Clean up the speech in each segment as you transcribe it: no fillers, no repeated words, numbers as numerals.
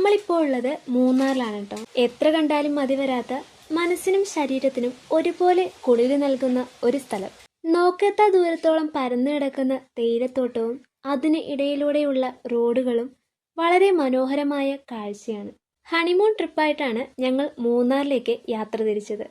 നമ്മളിപ്പോൾ ഉള്ളത് മൂന്നാറിലാണ് കേട്ടോ. എത്ര കണ്ടാലും മതി വരാത്ത, മനസ്സിനും ശരീരത്തിനും ഒരുപോലെ കുളിര് നൽകുന്ന ഒരു സ്ഥലം. നോക്കെത്താ ദൂരത്തോളം പരന്നു കിടക്കുന്ന തേയിലത്തോട്ടവും അതിന് ഇടയിലൂടെയുള്ള റോഡുകളും വളരെ മനോഹരമായ കാഴ്ചയാണ്. ഹണിമൂൺ ട്രിപ്പായിട്ടാണ് ഞങ്ങൾ മൂന്നാറിലേക്ക് യാത്ര തിരിച്ചത്.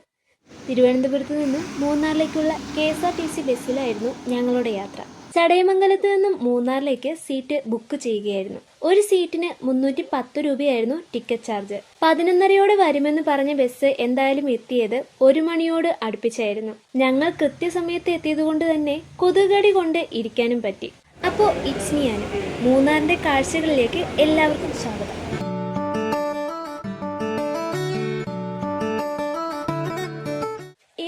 തിരുവനന്തപുരത്ത് നിന്നും മൂന്നാറിലേക്കുള്ള KSRTC ബസ്സിലായിരുന്നു ഞങ്ങളുടെ യാത്ര. ചടയമംഗലത്ത് നിന്നും മൂന്നാറിലേക്ക് സീറ്റ് ബുക്ക് ചെയ്യുകയായിരുന്നു. ഒരു സീറ്റിന് 310 രൂപയായിരുന്നു ടിക്കറ്റ് ചാർജ്. 11:30 വരുമെന്ന് പറഞ്ഞ ബസ് എന്തായാലും എത്തിയത് 1 മണിയോട് അടുപ്പിച്ചായിരുന്നു. ഞങ്ങൾ കൃത്യസമയത്ത് എത്തിയത് കൊണ്ട് തന്നെ കൊതുകടി കൊണ്ട് ഇരിക്കാനും പറ്റി. അപ്പോൾ ഇറ്റ്സ് മീ അനു. മൂന്നാറിന്റെ കാഴ്ചകളിലേക്ക് എല്ലാവർക്കും സ്വാഗതം.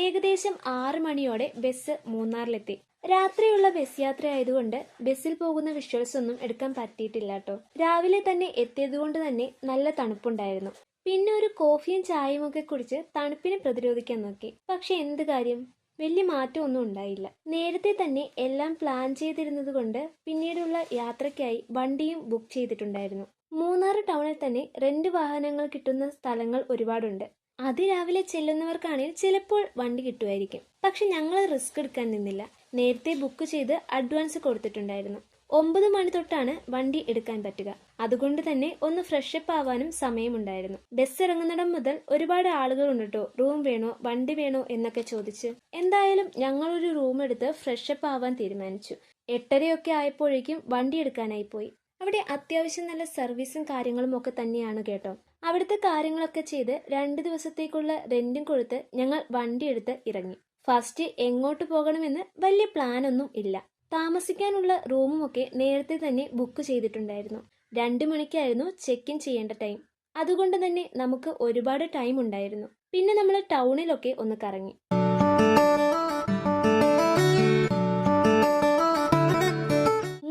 ഏകദേശം 6 മണിയോടെ ബസ് മൂന്നാറിലെത്തി. രാത്രിയുള്ള ബസ് യാത്ര ആയതുകൊണ്ട് ബസ്സിൽ പോകുന്ന വിഷ്വൽസ് ഒന്നും എടുക്കാൻ പറ്റിയിട്ടില്ല കേട്ടോ. രാവിലെ തന്നെ എത്തിയതുകൊണ്ട് തന്നെ നല്ല തണുപ്പുണ്ടായിരുന്നു. പിന്നെ ഒരു കോഫിയും ചായയും ഒക്കെ കുടിച്ച് തണുപ്പിനെ പ്രതിരോധിക്കാൻ നോക്കി. പക്ഷെ എന്ത് കാര്യം, വലിയ മാറ്റമൊന്നും ഉണ്ടായില്ല. നേരത്തെ തന്നെ എല്ലാം പ്ലാൻ ചെയ്തിരുന്നത് കൊണ്ട് പിന്നീടുള്ള യാത്രയ്ക്കായി വണ്ടിയും ബുക്ക് ചെയ്തിട്ടുണ്ടായിരുന്നു. മൂന്നാർ ടൗണിൽ തന്നെ റെന്റ് വാഹനങ്ങൾ കിട്ടുന്ന സ്ഥലങ്ങൾ ഒരുപാടുണ്ട്. അതിരാവിലെ ചെല്ലുന്നവർക്കാണെങ്കിൽ ചിലപ്പോൾ വണ്ടി കിട്ടുമായിരിക്കും. പക്ഷെ ഞങ്ങൾ റിസ്ക് എടുക്കാൻ നിന്നില്ല. നേരത്തെ ബുക്ക് ചെയ്ത് അഡ്വാൻസ് കൊടുത്തിട്ടുണ്ടായിരുന്നു. 9 മണി തൊട്ടാണ് വണ്ടി എടുക്കാൻ പറ്റുക. അതുകൊണ്ട് തന്നെ ഒന്ന് ഫ്രഷപ്പ് ആവാനും സമയമുണ്ടായിരുന്നു. ബസ് ഇറങ്ങുന്നിടം മുതൽ ഒരുപാട് ആളുകൾ ഉണ്ട് കേട്ടോ. റൂം വേണോ, വണ്ടി വേണോ എന്നൊക്കെ ചോദിച്ച്. എന്തായാലും ഞങ്ങളൊരു റൂം എടുത്ത് ഫ്രഷപ്പ് ആവാൻ തീരുമാനിച്ചു. 8:30 ആയപ്പോഴേക്കും വണ്ടി എടുക്കാനായി പോയി. അവിടെ അത്യാവശ്യം നല്ല സർവീസും കാര്യങ്ങളും ഒക്കെ തന്നെയാണ് കേട്ടോ. അവിടുത്തെ കാര്യങ്ങളൊക്കെ ചെയ്ത് 2 ദിവസത്തേക്കുള്ള റെന്റും കൊടുത്ത് ഞങ്ങൾ വണ്ടി എടുത്ത് ഇറങ്ങി. ഫസ്റ്റ് എങ്ങോട്ട് പോകണമെന്ന് വലിയ പ്ലാൻ ഒന്നും ഇല്ല. താമസിക്കാനുള്ള റൂമും ഒക്കെ നേരത്തെ തന്നെ ബുക്ക് ചെയ്തിട്ടുണ്ടായിരുന്നു. 2 മണിക്കായിരുന്നു ചെക്ക് ഇൻ ചെയ്യേണ്ട ടൈം. അതുകൊണ്ട് തന്നെ നമുക്ക് ഒരുപാട് ടൈം ഉണ്ടായിരുന്നു. പിന്നെ നമ്മൾ ടൗണിലൊക്കെ ഒന്ന് കറങ്ങി.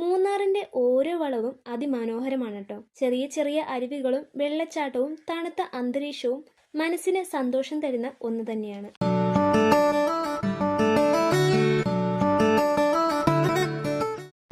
മൂന്നാറിന്റെ ഓരോ വളവും അതിമനോഹരമാണ് കേട്ടോ. ചെറിയ ചെറിയ അരുവികളും വെള്ളച്ചാട്ടവും തണുത്ത അന്തരീക്ഷവും മനസ്സിന് സന്തോഷം തരുന്ന ഒന്ന് തന്നെയാണ്.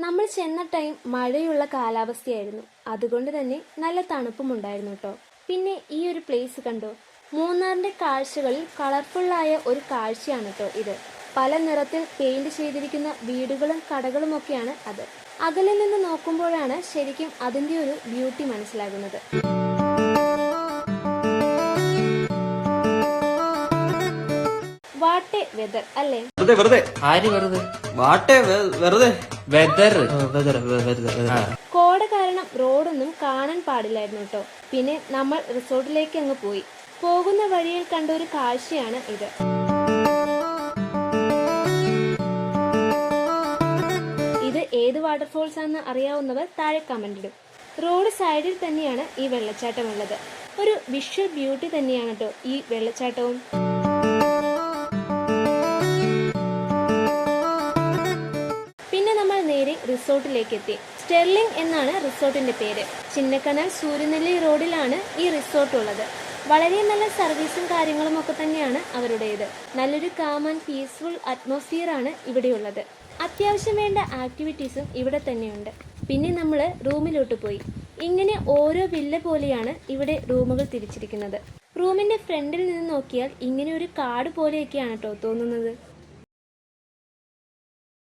നമ്മൾ ചെന്ന ടൈം മഴയുള്ള കാലാവസ്ഥയായിരുന്നു. അതുകൊണ്ട് തന്നെ നല്ല തണുപ്പും ഉണ്ടായിരുന്നു കേട്ടോ. പിന്നെ ഈ ഒരു പ്ലേസ് കണ്ടോ, മൂന്നാറിന്റെ കാഴ്ചകളിൽ കളർഫുള്ളായ ഒരു കാഴ്ചയാണ് കേട്ടോ ഇത്. പല നിറത്തിൽ പെയിന്റ് ചെയ്തിരിക്കുന്ന വീടുകളും കടകളും ഒക്കെയാണ് അത്. അകലിൽ നിന്ന് നോക്കുമ്പോഴാണ് ശരിക്കും അതിന്റെ ഒരു ബ്യൂട്ടി മനസ്സിലാകുന്നത്. വാട്ടെ വെദർ അല്ലേ? കോട കാരണം റോഡൊന്നും കാണാൻ പാടില്ലായിരുന്നു കേട്ടോ. പിന്നെ നമ്മൾ റിസോർട്ടിലേക്ക് അങ്ങ് പോയി. പോകുന്ന വഴിയിൽ കണ്ട ഒരു കാഴ്ചയാണ് ഇത്. ഇത് ഏത് വാട്ടർഫോൾസ് ആണെന്ന് അറിയാവുന്നവർ താഴെ കമന്റ് ഇടും. റോഡ് സൈഡിൽ തന്നെയാണ് ഈ വെള്ളച്ചാട്ടം ഉള്ളത്. ഒരു വിഷ്വൽ ബ്യൂട്ടി തന്നെയാണ് കേട്ടോ ഈ വെള്ളച്ചാട്ടവും. പിന്നെ നമ്മൾ നേരെ റിസോർട്ടിലേക്ക് എത്തി. സ്റ്റെർലിംഗ് എന്നാണ് റിസോർട്ടിന്റെ പേര്. ചിന്നക്കനാൽ സൂര്യനെല്ലി റോഡിലാണ് ഈ റിസോർട്ട് ഉള്ളത്. വളരെ നല്ല സർവീസും കാര്യങ്ങളും ഒക്കെ തന്നെയാണ് അവരുടേത്. നല്ലൊരു കാം ആൻഡ് പീസ്ഫുൾ അറ്റ്മോസ്ഫിയർ ആണ് ഇവിടെയുള്ളത്. അത്യാവശ്യം വേണ്ട ആക്ടിവിറ്റീസും ഇവിടെ തന്നെയുണ്ട്. പിന്നെ നമ്മൾ റൂമിലോട്ട് പോയി. ഇങ്ങനെ ഓരോ വില്ല പോലെയാണ് ഇവിടെ റൂമുകൾ തിരിച്ചിരിക്കുന്നത്. റൂമിന്റെ ഫ്രണ്ടിൽ നിന്ന് നോക്കിയാൽ ഇങ്ങനെ ഒരു കാട് പോലെയൊക്കെയാണ് കേട്ടോ തോന്നുന്നത്.